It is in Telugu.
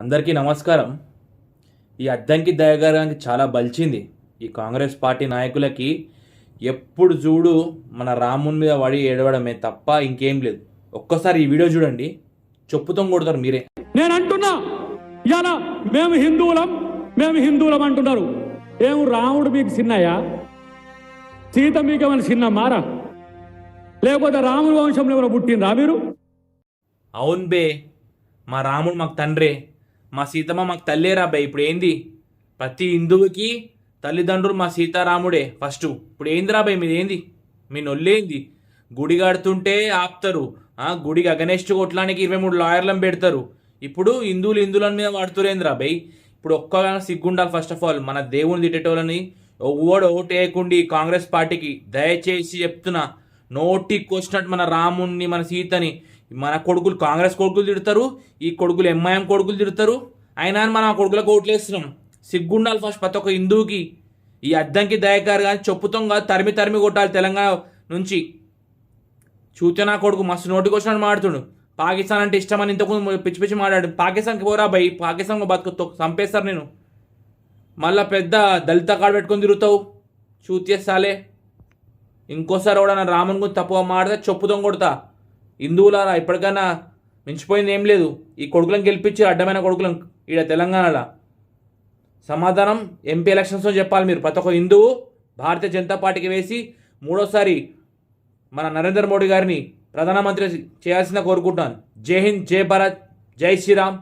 అందరికీ నమస్కారం. ఈ అద్దంకి దయాగారానికి చాలా బలిచింది. ఈ కాంగ్రెస్ పార్టీ నాయకులకి ఎప్పుడు చూడు మన రాముని మీద పడి ఏడవడమే తప్ప ఇంకేం లేదు. ఒక్కసారి ఈ వీడియో చూడండి, చెప్పుతో కొడతారు మీరే. నేను అంటున్నా ఇలా మేము హిందువులం అంటున్నారు. ఏం రాముడు మీకు చిన్నయ్యా? సీత మీకు ఏమైనా చిన్న మారా? లేకపోతే రాముడి వంశంలో ఏమైనా పుట్టినరా మీరు? అవును బే, మా రాముడు మాకు తండ్రే, మా సీతమ్మ మాకు తల్లేరా బే. ఇప్పుడు ఏంది, ప్రతి హిందువుకి తల్లిదండ్రులు మా సీతారాముడే ఫస్ట్. ఇప్పుడు ఏందిరా బై మీది? ఏంది మీ నొల్లేంది? గుడి కడుతుంటే ఆపుతారు, గుడికి అగనెస్ట్ కొట్టడానికి 23 లాయర్లను పెడతారు. ఇప్పుడు హిందువుల మీద వాడుతురేంద్రా బై. ఇప్పుడు ఒక్కగా సిగ్గుండాలి. ఫస్ట్ ఆఫ్ ఆల్ మన దేవుని తిట్టేటోళ్ళని ఓడు ఓటు వేయకుండి కాంగ్రెస్ పార్టీకి దయచేసి చెప్తున్నా. నోటికి వచ్చినట్టు మన రాముణ్ణి మన సీతని మన కొడుకులు కాంగ్రెస్ కొడుకులు తిడతారు, ఈ కొడుకులు ఎంఐఎం కొడుకులు తిడతారు. అయినా మనం ఆ కొడుకులకు ఓట్లేస్తున్నాం. సిగ్గుండాలి ఫస్ట్ ప్రతి ఒక్క హిందువుకి. ఈ అద్దంకి దయకారు కానీ చెప్పుతాం కాదు, తరిమి కొట్టాలి తెలంగాణ నుంచి. చూతే నా కొడుకు మస్తు నోటికి వచ్చినట్టు మాడుతుండు. పాకిస్తాన్ అంటే ఇష్టమని ఇంతకు పిచ్చి పిచ్చి మాట్లాడు. పాకిస్తాన్కి పోరా భయ్, పాకిస్తాన్ బతుకుతో చంపేస్తారు నేను. మళ్ళీ పెద్ద దళిత కార్డు పెట్టుకొని తిరుగుతావు, చూతేస్తాలే. ఇంకోసారి కూడా నా రాముని గురించి తప్పుగా మాడితే చెప్పుతో కొడతా. హిందువులారా, ఇప్పటికైనా మించిపోయింది ఏం లేదు. ఈ కొడుకులను గెలిపించి అడ్డమైన కొడుకులను ఈడ తెలంగాణలో సమాధానం ఎంపీ ఎలక్షన్స్లో చెప్పాలి మీరు. ప్రతి ఒక్క హిందువు భారతీయ జనతా పార్టీకి వేసి మూడోసారి మన నరేంద్ర మోడీ గారిని ప్రధానమంత్రి చేయాల్సిందిగా కోరుకుంటున్నాను. జై హింద్, జై భారత్, జై శ్రీరామ్.